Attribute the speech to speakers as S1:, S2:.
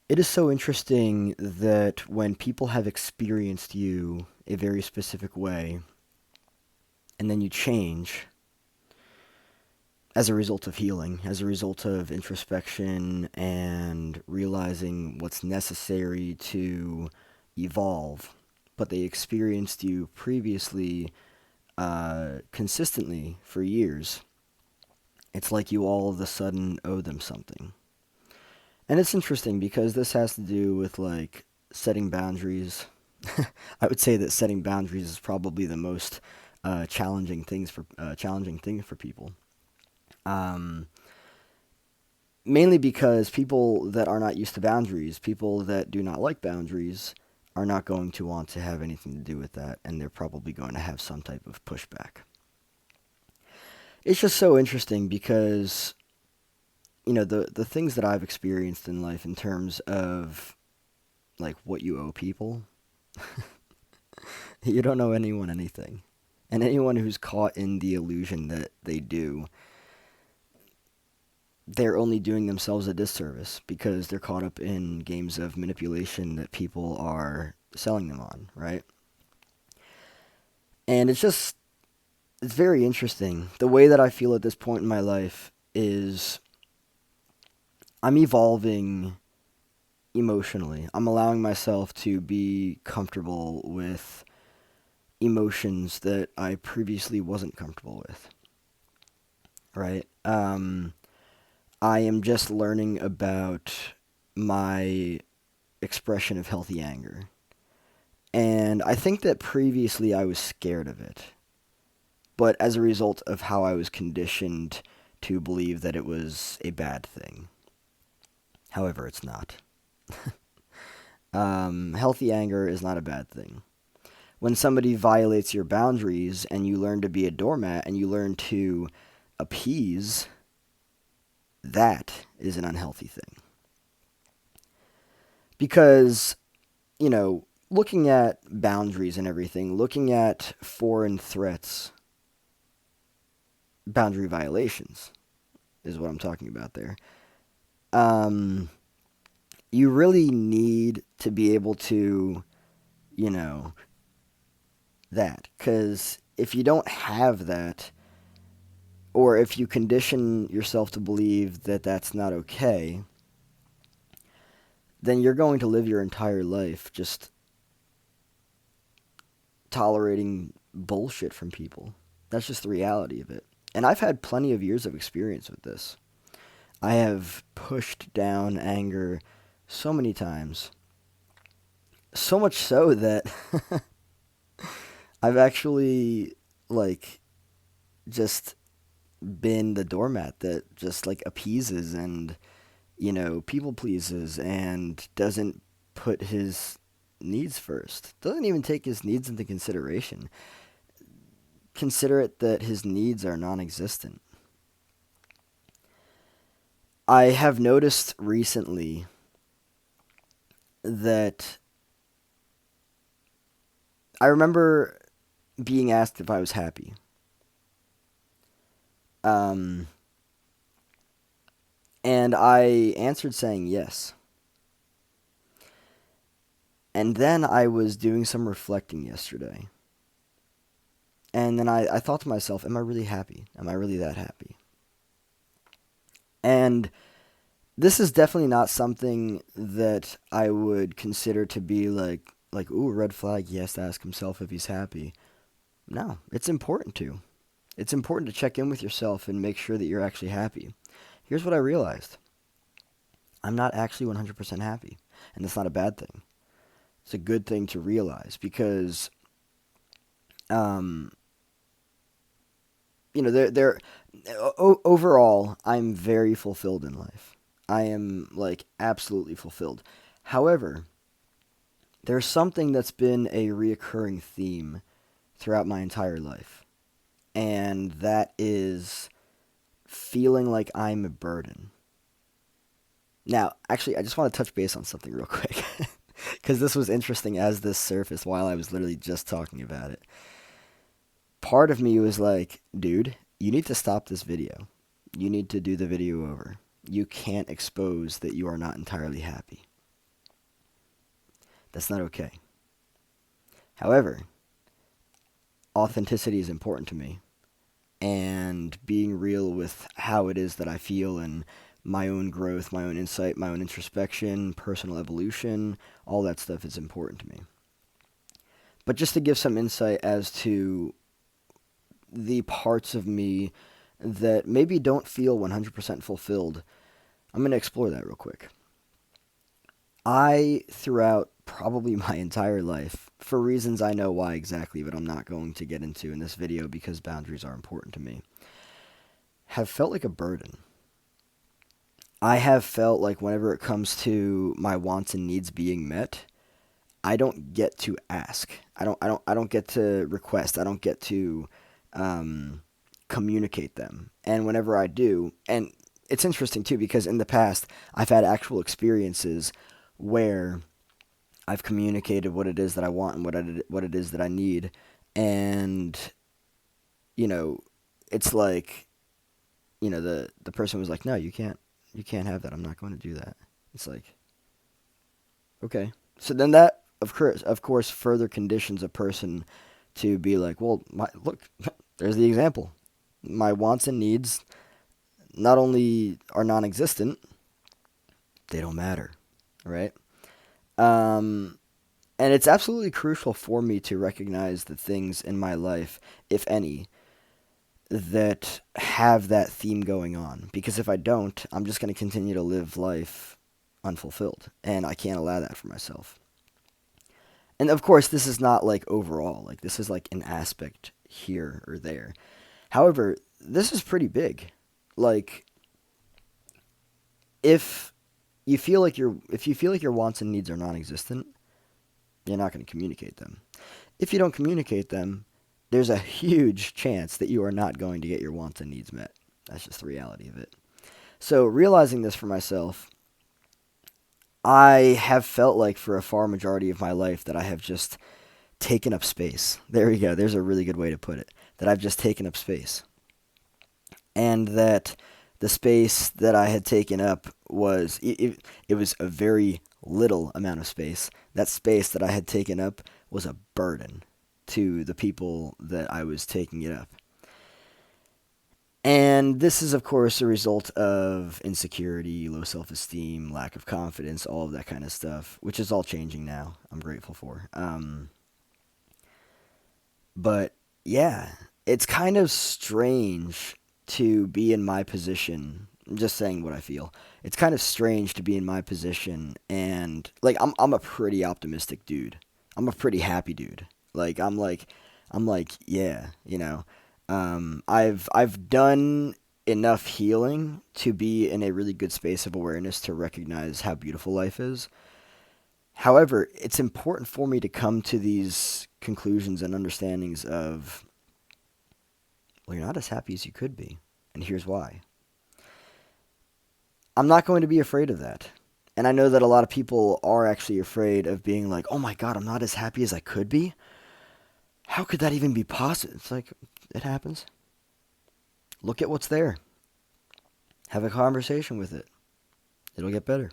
S1: It is so interesting that when people have experienced you a very specific way and then you change as a result of healing, as a result of introspection and realizing what's necessary to evolve, but they experienced you previously consistently for years, it's like you all of a sudden owe them something. And it's interesting because this has to do with like setting boundaries. I would say that setting boundaries is probably the most challenging thing for people. Um, Mainly because people that are not used to boundaries, people that do not like boundaries, are not going to want to have anything to do with that, and they're probably going to have some type of pushback. It's just so interesting because the things that I've experienced in life in terms of like what you owe people, you don't owe anyone anything. And anyone who's caught in the illusion that they do, they're only doing themselves a disservice because they're caught up in games of manipulation that people are selling them on, right? And it's very interesting. The way that I feel at this point in my life is I'm evolving emotionally. I'm allowing myself to be comfortable with emotions that I previously wasn't comfortable with, right? I am just learning about my expression of healthy anger. And I think that previously I was scared of it. But as a result of how I was conditioned to believe that it was a bad thing. However, it's not. Healthy anger is not a bad thing. When somebody violates your boundaries and you learn to be a doormat and you learn to appease, that is an unhealthy thing. Because, looking at boundaries and everything, looking at foreign threats, boundary violations is what I'm talking about there. Um, you really need to be able to, you know, that. Because if you don't have that, or if you condition yourself to believe that that's not okay, then you're going to live your entire life just tolerating bullshit from people. That's just the reality of it. And I've had plenty of years of experience with this. I have pushed down anger so many times. So much so that I've actually, like, just been the doormat that just, like, appeases and, people pleases and doesn't put his needs first. Doesn't even take his needs into consideration. Consider it that his needs are non existent. I have noticed recently that I remember being asked if I was happy. Um, and I answered saying yes. And then I was doing some reflecting yesterday. And then I thought to myself, am I really happy? Am I really that happy? And this is definitely not something that I would consider to be like ooh, red flag. He has to ask himself if he's happy. No, it's important to. It's important to check in with yourself and make sure that you're actually happy. Here's what I realized. I'm not actually 100% happy, and that's not a bad thing. It's a good thing to realize because um there overall I'm very fulfilled in life. I am like absolutely fulfilled. However, there's something that's been a reoccurring theme throughout my entire life, and that is feeling like I'm a burden. Now, actually, I just want to touch base on something real quick because this was interesting as this surfaced while I was literally just talking about it. Part of me was like, dude, you need to stop this video. You need to do the video over. You can't expose that you are not entirely happy. That's not okay. However, authenticity is important to me, and being real with how it is that I feel and my own growth, my own insight, my own introspection, personal evolution, all that stuff is important to me. But just to give some insight as to the parts of me that maybe don't feel 100% fulfilled, I'm going to explore that real quick. Throughout probably my entire life, for reasons I know why exactly, but I'm not going to get into in this video because boundaries are important to me, have felt like a burden. I have felt like whenever it comes to my wants and needs being met, I don't get to ask. I don't get to request. I don't get to communicate them. And whenever I do, and it's interesting too because in the past I've had actual experiences where I've communicated what it is that I want and what it is that I need, and you know, it's like, the person was like, "No, you can't have that. I'm not going to do that." It's like, okay. So then that of course further conditions a person to be like, "Well, look, there's the example. My wants and needs not only are non-existent, they don't matter." Right? Um, and it's absolutely crucial for me to recognize the things in my life, if any, that have that theme going on. Because if I don't, I'm just going to continue to live life unfulfilled. And I can't allow that for myself. And of course, this is not like overall. Like, this is like an aspect here or there. However, this is pretty big. Like, if if you feel like your wants and needs are non-existent, you're not going to communicate them. If you don't communicate them, there's a huge chance that you are not going to get your wants and needs met. That's just the reality of it. So, realizing this for myself, I have felt like for a far majority of my life that I have just taken up space. There we go. There's a really good way to put it. That I've just taken up space. And that the space that I had taken up it was a very little amount of space. That space that I had taken up was a burden to the people that I was taking it up. And this is, of course, a result of insecurity, low self-esteem, lack of confidence, all of that kind of stuff, which is all changing now. I'm grateful for. But yeah, it's kind of strange to be in my position. I'm just saying what I feel. It's kind of strange to be in my position, and like I'm a pretty optimistic dude. I'm a pretty happy dude. I'm like yeah, I've done enough healing to be in a really good space of awareness to recognize how beautiful life is. However, it's important for me to come to these conclusions and understandings of, well, you're not as happy as you could be, and here's why. I'm not going to be afraid of that. And I know that a lot of people are actually afraid of being like, "Oh my God, I'm not as happy as I could be. How could that even be possible?" It's like, it happens. Look at what's there. Have a conversation with it. It'll get better.